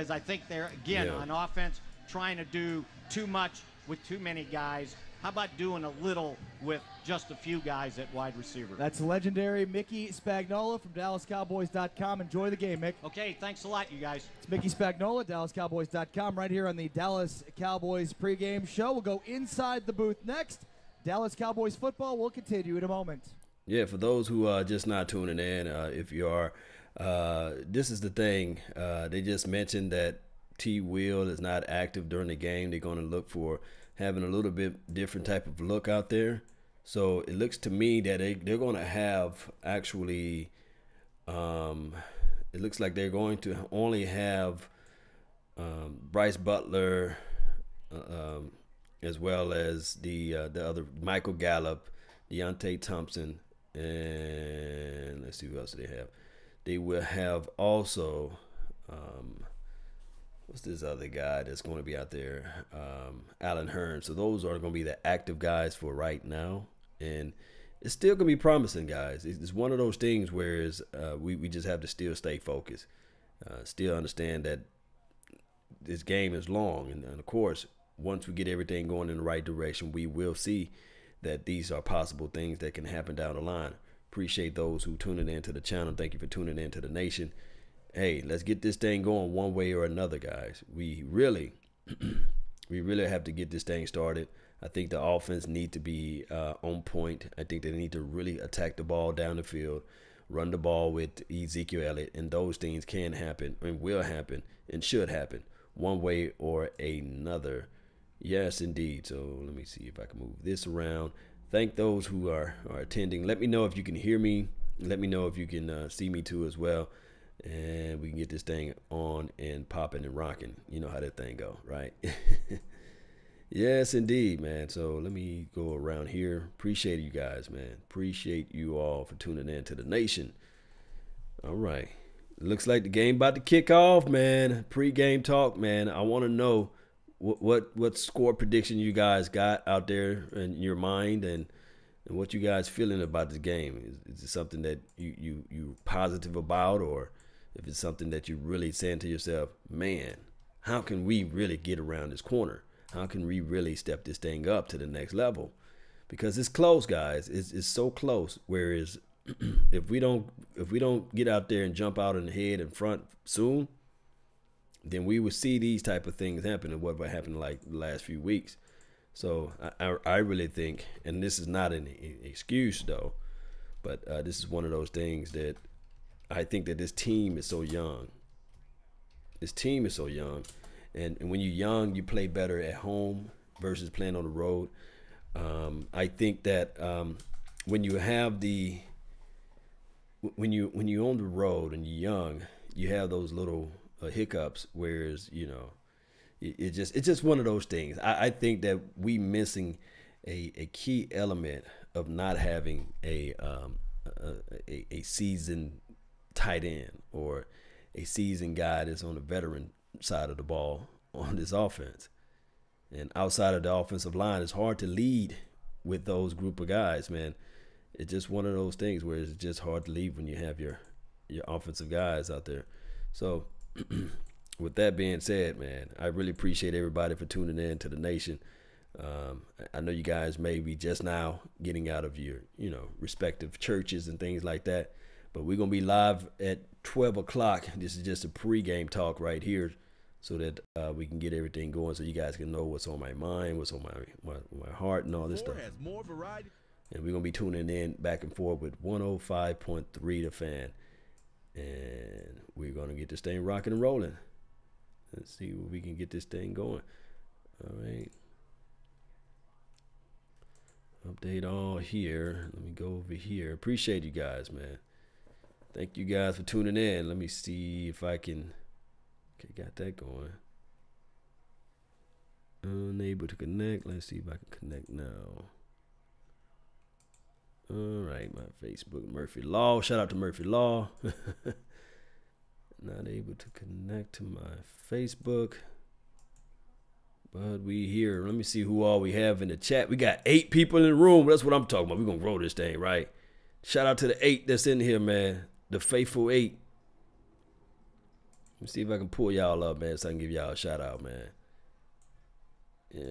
because I think they're, again, on offense, trying to do too much with too many guys. How about doing a little with just a few guys at wide receiver? That's legendary Mickey Spagnola from DallasCowboys.com. Enjoy the game, Mick. Okay, thanks a lot, you guys. It's Mickey Spagnola, DallasCowboys.com, right here on the Dallas Cowboys pregame show. We'll go inside the booth next. Dallas Cowboys football will continue in a moment. Yeah, for those who are just not tuning in, if you are, this is the thing. They just mentioned that T. Will is not active during the game. They're going to look for having a little bit different type of look out there. So it looks to me that they're going to have actually, it looks like they're going to only have Bryce Butler as well as the other Michael Gallup, Deontay Thompson, and let's see who else they have. They will have also what's this other guy that's going to be out there? Alan Hearn. So those are going to be the active guys for right now, and it's still going to be promising, guys. It's one of those things where we just have to still stay focused, still understand that this game is long, and of course, once we get everything going in the right direction, we will see that these are possible things that can happen down the line. Appreciate those who tuning into the channel. Thank you for tuning into the nation. Hey, let's get this thing going one way or another, guys. We really have to get this thing started. I think the offense need to be on point. I think they need to really attack the ball down the field, run the ball with Ezekiel Elliott, and those things can happen and will happen and should happen one way or another. Yes, indeed. So let me see if I can move this around. Thank those who are attending. Let me know if you can hear me. Let me know if you can see me too as well. And we can get this thing on and popping and rocking. You know how that thing go, right? Yes, indeed, man. So let me go around here. Appreciate you guys, man. Appreciate you all for tuning in to the nation. All right. Looks like the game about to kick off, man. Pre-game talk, man. I want to know what score prediction you guys got out there in your mind, and what you guys feeling about this game. Is it something that you positive about, or if it's something that you're really saying to yourself, man, how can we really get around this corner? How can we really step this thing up to the next level? Because it's close, guys. It's so close. Whereas if we don't get out there and jump out in the head and front soon, then we will see these type of things happen, and what happened like the last few weeks. So I really think, and this is not an excuse though, but this is one of those things that I think that this team is so young. This team is so young, and when you're young, you play better at home versus playing on the road. I think that when you're on the road and you're young, you have those little hiccups, whereas it's just one of those things. I think that we missing a key element of not having a seasoned tight end or a seasoned guy that's on the veteran side of the ball on this offense. And outside of the offensive line, it's hard to lead with those group of guys, man. It's just one of those things where it's just hard to lead when you have your offensive guys out there. So with that being said, man, I really appreciate everybody for tuning in to the nation. I know you guys may be just now getting out of your, respective churches and things like that, but we're going to be live at 12 o'clock. This is just a pregame talk right here so that we can get everything going, so you guys can know what's on my mind, what's on my heart, and all this stuff. Has more variety. And we're going to be tuning in back and forth with 105.3 The Fan. And we're going to get this thing rocking and rolling. Let's see where we can get this thing going. All right. Update all here. Let me go over here. Appreciate you guys, man. Thank you guys for tuning in. Let me see if I can. Okay, got that going. Unable to connect. Let's see if I can connect now. All right, my Facebook, Murphy Law. Shout out to Murphy Law. Not able to connect to my Facebook, but we here. Let me see who all we have in the chat. We got 8 people in the room. That's what I'm talking about. We're going to grow this thing, right? Shout out to the 8 that's in here, man. The faithful 8. Let me see if I can pull y'all up, man, so I can give y'all a shout out, man. Yeah.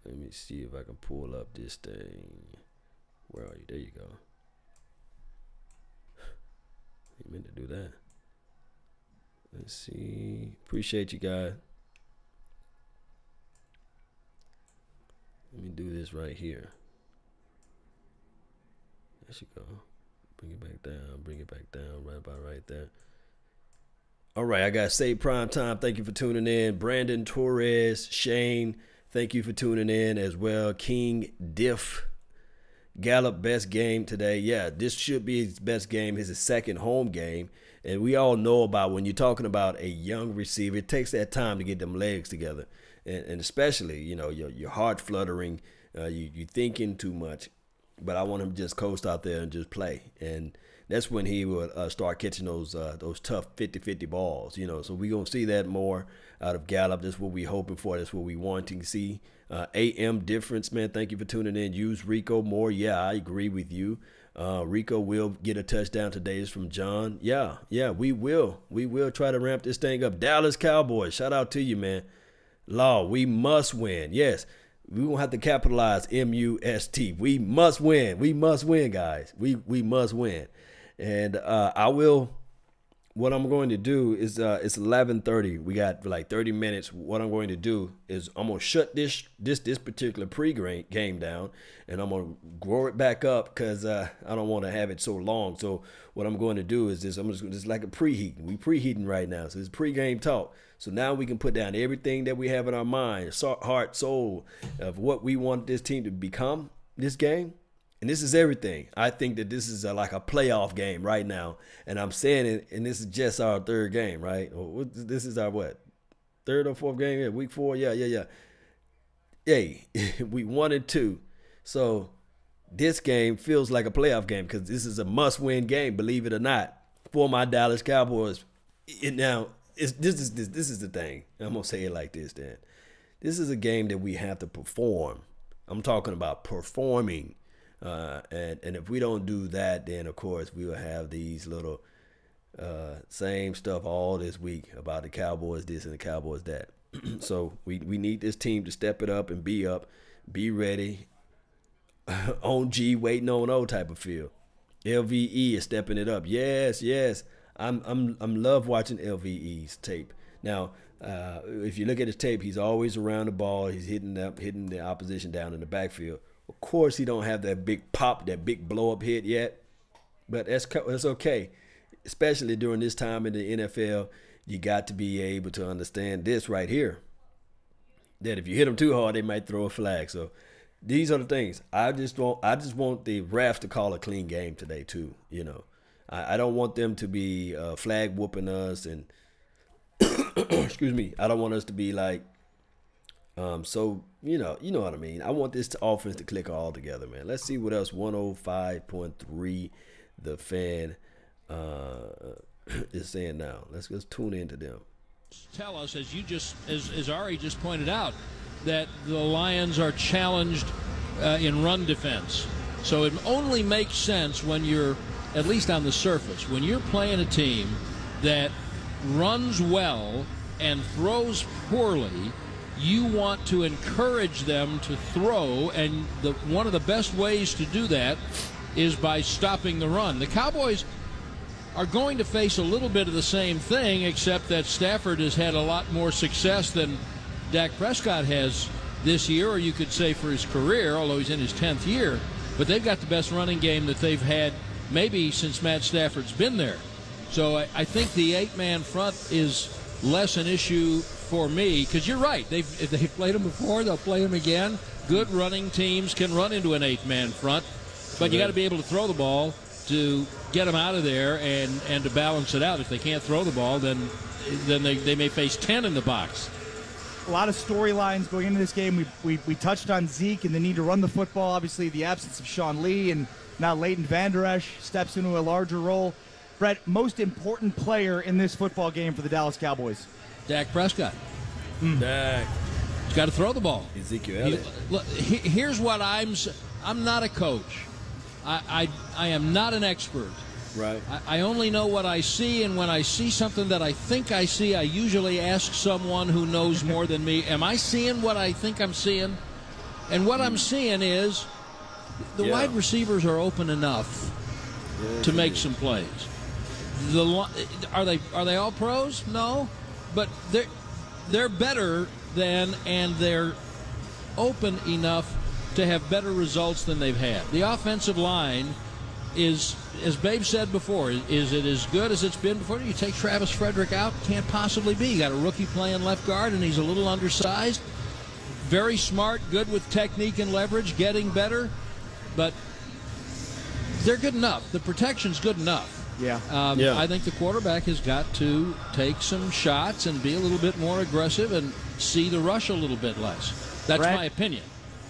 Let me see if I can pull up this thing. Where are you? There you go. You meant to do that. Let's see. Appreciate you guys. Let me do this right here. There she go. Bring it back down. Bring it back down. Right about right there. All right, I got Save Prime Time. Thank you for tuning in. Brandon Torres, Shane, thank you for tuning in as well. King Diff, Gallup, best game today. Yeah, this should be his best game. His second home game. And we all know about when you're talking about a young receiver, it takes that time to get them legs together. And especially, you know, your heart fluttering, you thinking too much. But I want him to just coast out there and just play. And that's when he will start catching those tough 50-50 balls, you know. So we're going to see that more out of Gallup. That's what we're hoping for. That's what we want to see. AM difference, man. Thank you for tuning in. Use Rico more. Yeah, I agree with you. Rico will get a touchdown today. Is from John. Yeah, we will. We will try to ramp this thing up. Dallas Cowboys, shout out to you, man. Law, we must win. Yes. We won't have to capitalize M-U-S-T. We must win. We must win, guys. We must win. And I will. What I'm going to do is it's 11:30. We got like 30 minutes. What I'm going to do is I'm gonna shut this particular pre-game down, and I'm gonna grow it back up because I don't want to have it so long. So what I'm going to do is this. I'm just like a preheating. We preheating right now. So it's pre-game talk. So now we can put down everything that we have in our mind, heart, soul, of what we want this team to become this game. And this is everything. I think that this is like a playoff game right now. And I'm saying it, and this is just our third game, right? This is our what? Third or fourth game? Yeah, week 4? Yeah. Hey, we 1-2. So this game feels like a playoff game because this is a must-win game, believe it or not, for my Dallas Cowboys. This is the thing. I'm going to say it like this, Dan. This is a game that we have to perform. I'm talking about performing. And if we don't do that, then, of course, we will have these little same stuff all this week about the Cowboys this and the Cowboys that. So we need this team to step it up and be ready, on G, waiting on O type of feel. LVE is stepping it up. Yes. I'm love watching LVE's tape. Now, if you look at his tape, he's always around the ball. He's hitting the opposition down in the backfield. Of course, he don't have that big pop, that big blow-up hit yet, but that's okay. Especially during this time in the NFL, you got to be able to understand this right here, that if you hit them too hard, they might throw a flag. So these are the things. I just want the refs to call a clean game today too. You know, I don't want them to be flag whooping us and excuse me. I don't want us to be like. So, you know what I mean. I want this offense to click all together, man. Let's see what else 105.3 The Fan is saying now. Let's tune into them. Tell us, as Ari just pointed out, that the Lions are challenged in run defense. So it only makes sense when you're, at least on the surface, when you're playing a team that runs well and throws poorly, you want to encourage them to throw, and one of the best ways to do that is by stopping the run. The Cowboys are going to face a little bit of the same thing, except that Stafford has had a lot more success than Dak Prescott has this year, or you could say for his career, although he's in his 10th year. But they've got the best running game that they've had maybe since Matt Stafford's been there. So I think the 8-man front is less an issue for me, because you're right. If they've played them before, they'll play them again. Good running teams can run into an 8-man front, but you got to be able to throw the ball to get them out of there and to balance it out. If they can't throw the ball, then they may face 10 in the box. A lot of storylines going into this game. We touched on Zeke and the need to run the football. Obviously, the absence of Sean Lee, and now Leighton Vander Esch steps into a larger role. Brett, most important player in this football game for the Dallas Cowboys? Dak Prescott. Dak. He's got to throw the ball. Ezekiel Elliott. Here's what I'm not a coach. I am not an expert. Right. I only know what I see, and when I see something that I think I see, I usually ask someone who knows more than me, am I seeing what I think I'm seeing? And what I'm seeing is the wide receivers are open enough to make some plays. Are they all pros? No, but they're better than, and they're open enough to have better results than they've had. The offensive line is, as Babe said before, is it as good as it's been before? You take Travis Frederick out, can't possibly be. You got a rookie playing left guard, and he's a little undersized. Very smart, good with technique and leverage, getting better, but they're good enough. The protection's good enough. Yeah. I think the quarterback has got to take some shots and be a little bit more aggressive and see the rush a little bit less. That's my opinion.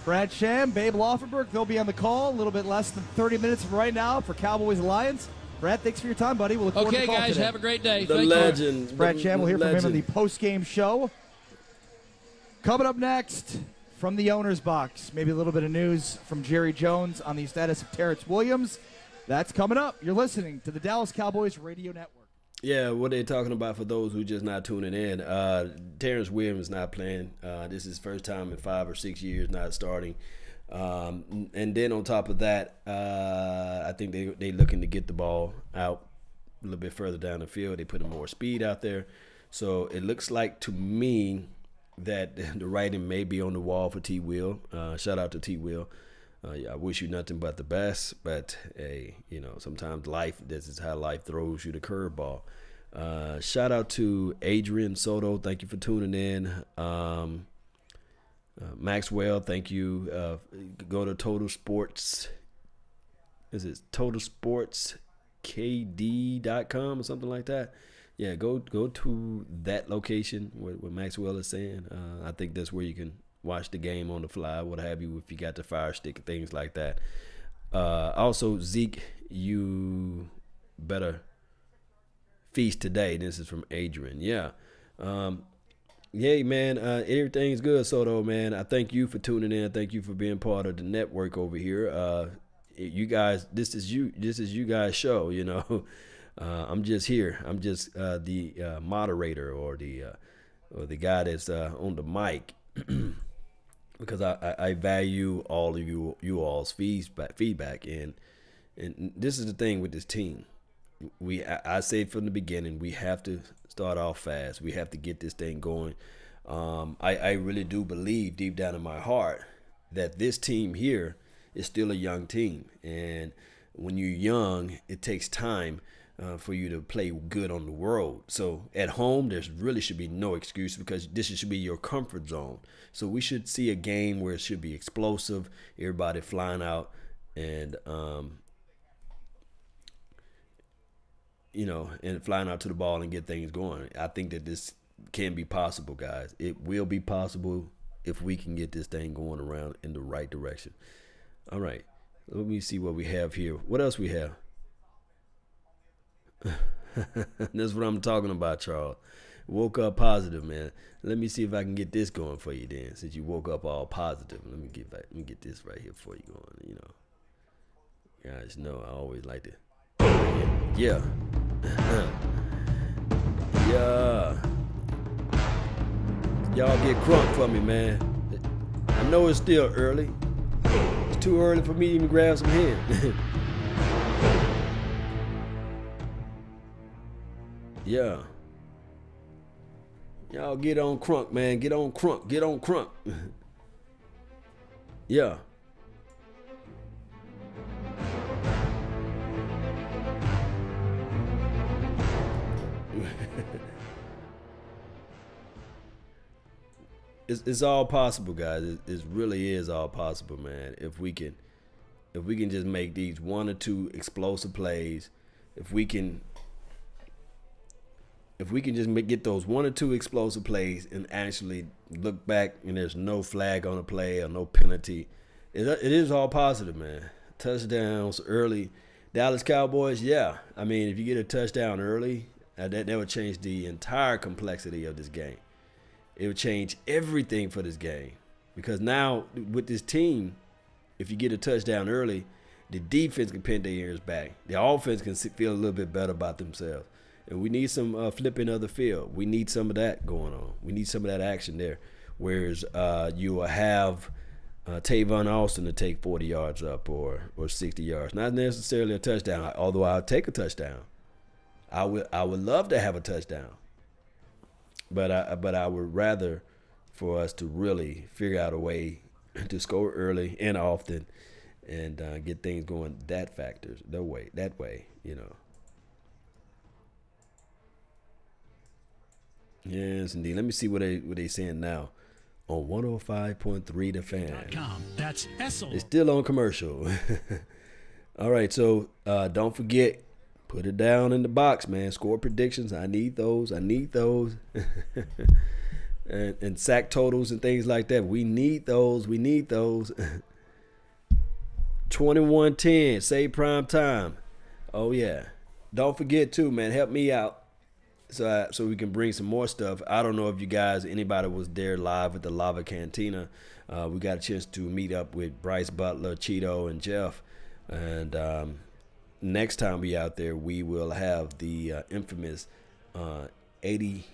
Brad Sham, Babe Laufenberg, they'll be on the call a little bit less than 30 minutes from right now for Cowboys Lions. Brad, thanks for your time, buddy. We'll look forward to the call guys, today. have a great day. The legend. Brad Sham, we'll hear from him on the post-game show. Coming up next, from the owner's box, maybe a little bit of news from Jerry Jones on the status of Terrence Williams. That's coming up. You're listening to the Dallas Cowboys Radio Network. Yeah, what they're talking about for those who just not tuning in, Terrence Williams is not playing. This is his first time in 5 or 6 years not starting. And then on top of that, I think they looking to get the ball out a little bit further down the field. They putting more speed out there. So it looks like to me that the writing may be on the wall for T. Will. Shout out to T. Will. I wish you nothing but the best, but hey, sometimes this is how life throws you the curveball. Shout out to Adrian Soto. Thank you for tuning in. Maxwell, thank you. Go to Total Sports. Is it totalsportskd.com or something like that? Yeah, go to that location where Maxwell is saying. I think that's where you can watch the game on the fly, what have you, if you got the Fire Stick and things like that. Also, Zeke, you better feast today. This is from Adrian. Yeah. Yeah, man, everything's good, Soto, man. I thank you for tuning in. Thank you for being part of the network over here. You guys, this is you guys' show, I'm just here. I'm just the moderator or the guy that's on the mic. Because I value all of you all's feedback, and this is the thing with this team. I said from the beginning, we have to start off fast. We have to get this thing going. I really do believe deep down in my heart that this team here is still a young team, and when you're young, it takes time for you to play good on the road. So at home, there really should be no excuse, because this should be your comfort zone. So we should see a game where it should be explosive, everybody flying out, and and flying out to the ball and get things going. I think that this can be possible, guys. It will be possible if we can get this thing going around in the right direction. All right, let me see what we have here. What else we have? That's what I'm talking about, Charles. Woke up positive, man. Let me see if I can get this going for you then, since you woke up all positive. Let me get this right here for you going, Guys know I always like to. Yeah. Yeah. Y'all get crunk for me, man. I know it's still early. It's too early for me to even grab some head. Yeah. Y'all get on crunk, man. Get on crunk. Get on crunk. Yeah. It's all possible, guys. It really is all possible, man. If we can just make these 1 or 2 explosive plays, if we can just get those 1 or 2 explosive plays and actually look back and there's no flag on the play or no penalty, it is all positive, man. Touchdowns early. Dallas Cowboys, yeah. I mean, if you get a touchdown early, that would change the entire complexity of this game. It would change everything for this game. Because now with this team, if you get a touchdown early, the defense can pin their ears back. The offense can feel a little bit better about themselves. And we need some flipping of the field. We need some of that going on. We need some of that action there. Whereas you will have Tavon Austin to take 40 yards up or 60 yards. Not necessarily a touchdown, although I'll take a touchdown. I would love to have a touchdown. But I would rather for us to really figure out a way to score early and often and get things going that way, you know. Yes, indeed. Let me see what they saying now on 105.3 The Fan. That's Essel. It's still on commercial. All right, so don't forget, put it down in the box, man. Score predictions. I need those. and sack totals and things like that. We need those. 21-10. Say prime time. Oh yeah. Don't forget too, man. Help me out. So we can bring some more stuff. I don't know if you guys, anybody was there live at the Lava Cantina. We got a chance to meet up with Bryce Butler, Cheeto, and Jeff. And next time we out there, we will have the infamous 80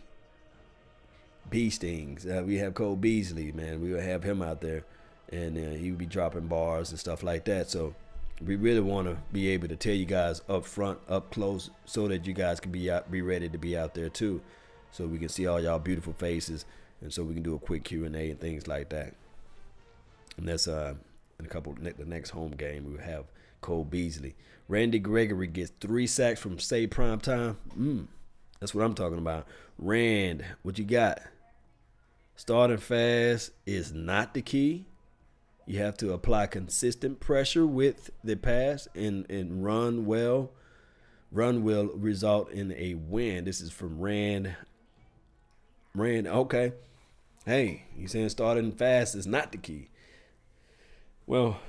bee stings. We have Cole Beasley, man. We will have him out there, and he will be dropping bars and stuff like that. So we really want to be able to tell you guys up front, up close, so that you guys can be ready to be out there too, so we can see all y'all beautiful faces, and so we can do a quick Q&A and things like that. And that's in the next home game we'll have Cole Beasley. Randy Gregory gets 3 sacks from Say Prime Time. That's what I'm talking about. Rand, what you got? Starting fast is not the key. You have to apply consistent pressure with the pass and run well. Run will result in a win. This is from Rand. Okay. Hey, he's saying starting fast is not the key. Well,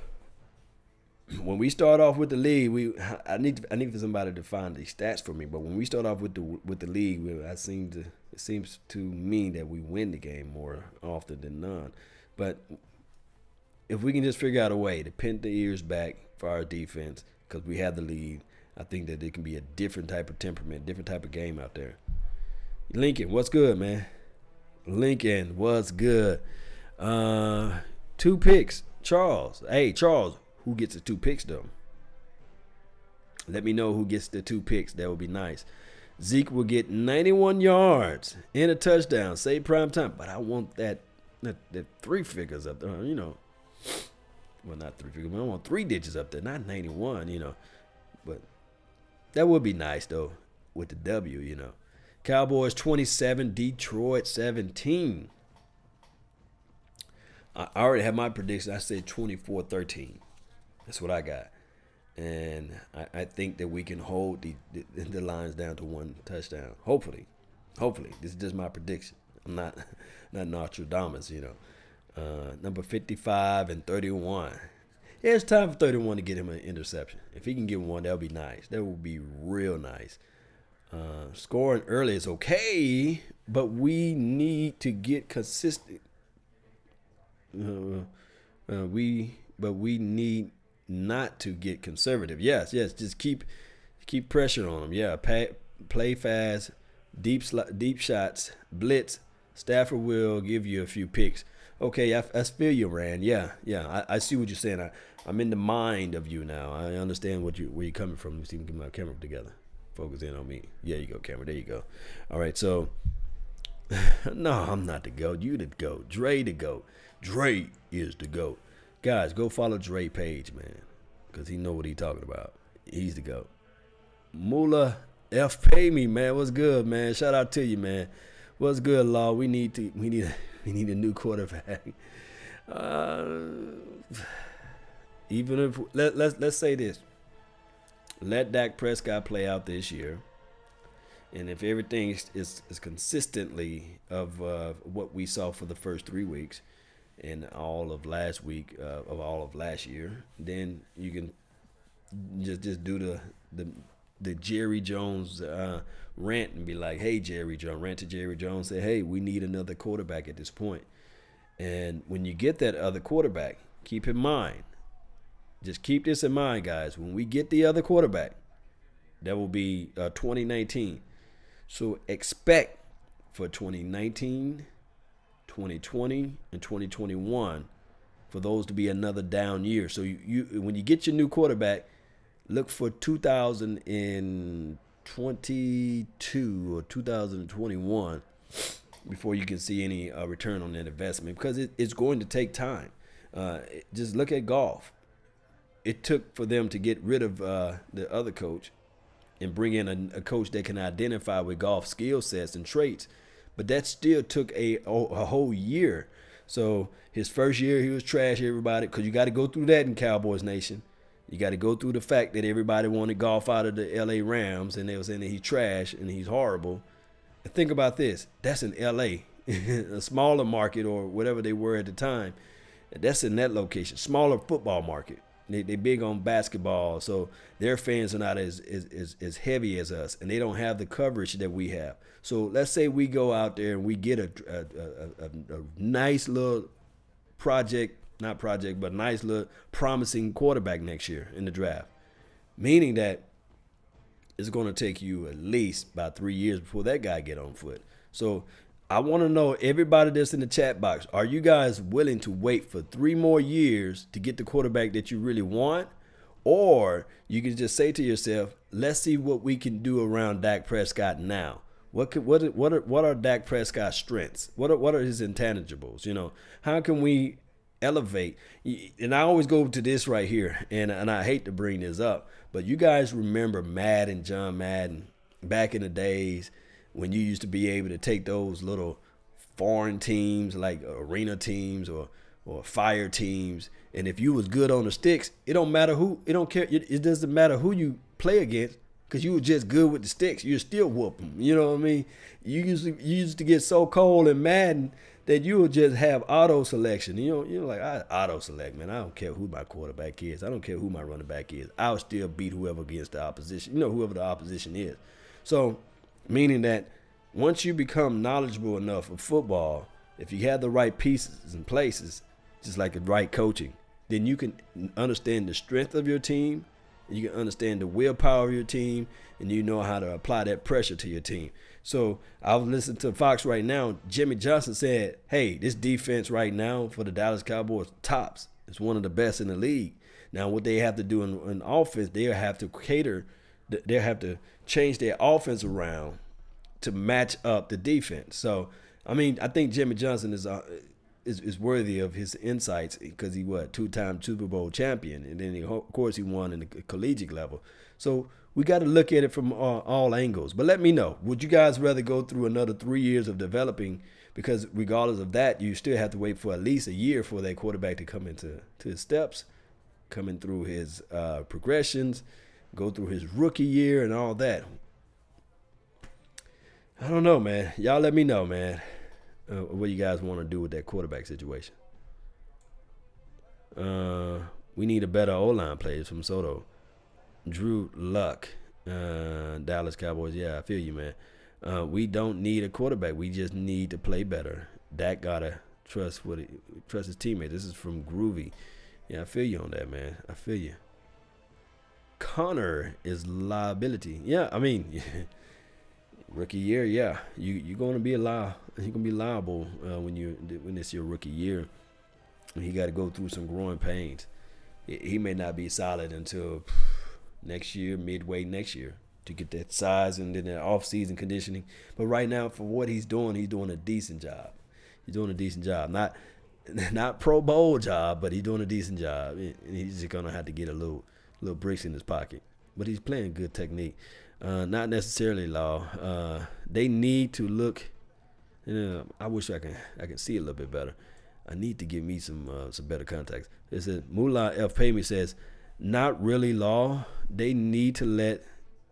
when we start off with the league, I need for somebody to find the stats for me. But when we start off with the league, it seems to me that we win the game more often than none. But if we can just figure out a way to pin the ears back for our defense, because we have the lead, I think that it can be a different type of temperament, different type of game out there. Lincoln, what's good, man? Lincoln, what's good? 2 picks. Charles. Hey, Charles, who gets the 2 picks, though? Let me know who gets the 2 picks. That would be nice. Zeke will get 91 yards and a touchdown. Say prime time. But I want that 3 figures up there, you know. Well, not 3 figures. I want 3 digits up there, not 91, you know. But that would be nice, though, with the W, you know. Cowboys 27, Detroit 17. I already have my prediction. I said 24-13. That's what I got. And I think that we can hold the Lions down to 1 touchdown. Hopefully. This is just my prediction. I'm not Nostradamus, you know. Number 55 and 31. Yeah, it's time for 31 to get him an interception. If he can get one, that would be nice. That would be real nice. Scoring early is okay, but we need to get consistent. We need not to get conservative. Yes, just keep pressure on them. Yeah, play fast, deep shots, blitz. Stafford will give you a few picks. Okay, I feel you, Rand. Yeah, I see what you're saying. I'm in the mind of you now. I understand where you're coming from. Let's even get my camera together. Focus in on me. Yeah, you go, camera. There you go. All right, so no, I'm not the GOAT. You the GOAT. Dre the GOAT. Dre is the GOAT. Guys, go follow Dre page, man, because he know what he talking about. He's the GOAT. Mula F pay me, man. What's good, man? Shout out to you, man. What's good, Law? We need a new quarterback. Even if let's say this, let Dak Prescott play out this year, and if everything is consistently of what we saw for the first 3 weeks and all of last week of all of last year, then you can just do the Jerry Jones rant and be like, hey, Jerry Jones, rant to Jerry Jones, say, hey, we need another quarterback at this point. And when you get that other quarterback, keep in mind Just keep this in mind, guys. When we get the other quarterback, that will be 2019. So expect for 2019, 2020, and 2021 for those to be another down year. So you when you get your new quarterback, look for 2022 or 2021 before you can see any return on that investment, because it's going to take time. Just look at golf. It took for them to get rid of the other coach and bring in a coach that can identify with golf skill sets and traits. But that still took a whole year. So his first year, he was trash, everybody, because you got to go through that in Cowboys Nation. You got to go through the fact that everybody wanted Goff out of the L.A. Rams, and they were saying that he's trash and he's horrible. And think about this. That's in L.A., a smaller market or whatever they were at the time. That's in that location, smaller football market. They big on basketball, so their fans are not as heavy as us, and they don't have the coverage that we have. So let's say we go out there and we get a nice little nice little promising quarterback next year in the draft, meaning that it's going to take you at least about 3 years before that guy get on foot. So I want to know, everybody that's in the chat box, are you guys willing to wait for 3 more years to get the quarterback that you really want? Or you can just say to yourself, let's see what we can do around Dak Prescott now. What are Dak Prescott's strengths? What are his intangibles? You know, how can we elevate? And I always go to this right here, and I hate to bring this up, but you guys remember John Madden, back in the days when you used to be able to take those little foreign teams like arena teams or fire teams, and if you was good on the sticks, it don't matter who, it don't care, it doesn't matter who you play against, because you were just good with the sticks. You still whoop them. You know what I mean? You used to get so cold in Madden that you would just have auto selection. You're like, I auto select, man. I don't care who my quarterback is. I don't care who my running back is. I'll still beat whoever against the opposition. Whoever the opposition is. So, meaning that once you become knowledgeable enough of football, if you have the right pieces and places, just like the right coaching, then you can understand the strength of your team, and you can understand the willpower of your team, and you know how to apply that pressure to your team. So I was listening to Fox right now. Jimmy Johnson said, hey, this defense right now for the Dallas Cowboys tops. It's one of the best in the league. Now what they have to do in offense, they'll have to change their offense around to match up the defense. So, I mean, I think Jimmy Johnson is worthy of his insights, because he two-time Super Bowl champion, and then of course he won in the collegiate level. So we got to look at it from all angles. But let me know, would you guys rather go through another 3 years of developing? Because regardless of that, you still have to wait for at least a year for that quarterback to come into his steps, coming through his progressions, go through his rookie year and all that. I don't know, man. Y'all let me know, man, what you guys want to do with that quarterback situation. We need a better O-line player from Soto. Drew Luck, Dallas Cowboys. Yeah, I feel you, man. We don't need a quarterback. We just need to play better. Dak gotta trust his teammates. This is from Groovy. Yeah, I feel you on that, man. I feel you. Connor is liability. Yeah, I mean, rookie year. Yeah, you're gonna be liable when it's your rookie year. He got to go through some growing pains. He may not be solid until next year, midway next year, to get that size and then that off-season conditioning. But right now, for what he's doing a decent job. He's doing a decent job. Not Pro Bowl job, but he's doing a decent job. And he's just going to have to get a little bricks in his pocket. But he's playing good technique. Not necessarily Law. They need to look. I wish I can see a little bit better. I need to give me some better contacts. It says Mullah F. Payme says, not really Law. They need to let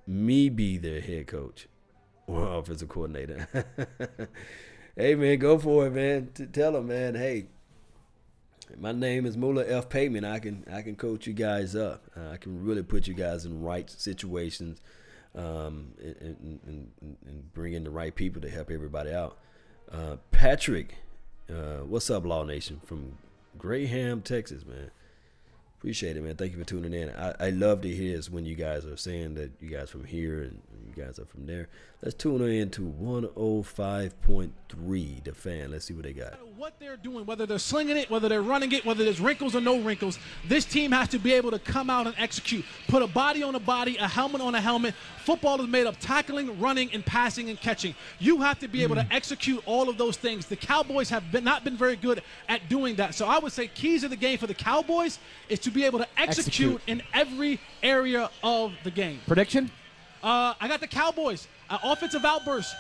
me be their head coach or offensive coordinator. Hey, man, go for it, man. Tell them, man, hey, my name is Mullah F. Payman. I can coach you guys up. I can really put you guys in right situations and bring in the right people to help everybody out. Patrick, what's up, Law Nation, from Graham, Texas, man. Appreciate it, man. Thank you for tuning in. I love to hear is when you guys are saying that you guys from here and you guys are from there. Let's tune in to 105.3 The Fan. Let's see what they got. What they're doing, whether they're slinging it, whether they're running it, whether there's wrinkles or no wrinkles, this team has to be able to come out and execute. Put a body on a body, a helmet on a helmet. Football is made of tackling, running, and passing and catching. You have to be able to execute all of those things. The Cowboys have not been very good at doing that. So I would say keys of the game for the Cowboys is to be able to execute in every area of the game. Prediction? I got the Cowboys. Offensive outburst.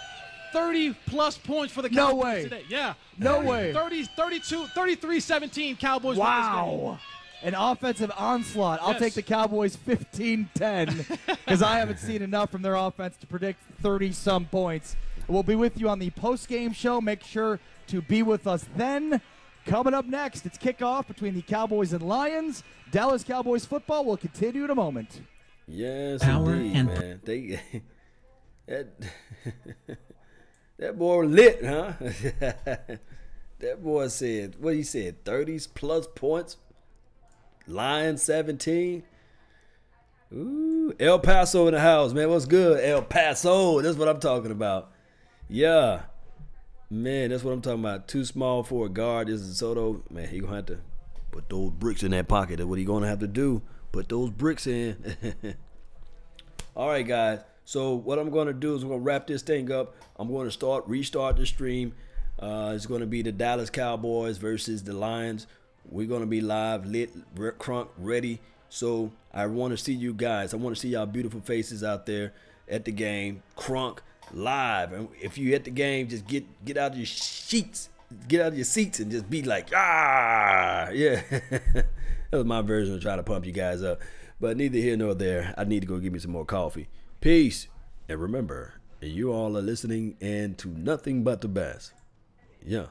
30-plus points for the Cowboys no way. today. Yeah. No way. 33-17 Cowboys win this game. An offensive onslaught. I'll take the Cowboys 15-10 because I haven't seen enough from their offense to predict 30-some points. We'll be with you on the post-game show. Make sure to be with us then. Coming up next, it's kickoff between the Cowboys and Lions. Dallas Cowboys football will continue in a moment. Yes, indeed, man. That boy lit, huh? That boy said, what he said, 30-plus points. Lions 17. Ooh, El Paso in the house, man. What's good? El Paso. That's what I'm talking about. Yeah. Man, that's what I'm talking about. Too small for a guard. This is Soto. Man, he going to have to put those bricks in that pocket. That's what he going to have to do. Put those bricks in. All right, guys. So what I'm going to do is we're going to wrap this thing up. I'm going to restart the stream. It's going to be the Dallas Cowboys versus the Lions. We're going to be live, lit, crunk, ready. So I want to see you guys. I want to see y'all beautiful faces out there at the game. Crunk, live. And if you at the game, just get out of your sheets. Get out of your seats and just be like, ah, yeah. That was my version of trying to pump you guys up. But neither here nor there. I need to go get me some more coffee. Peace. And remember, you all are listening and to nothing but the best. Yeah.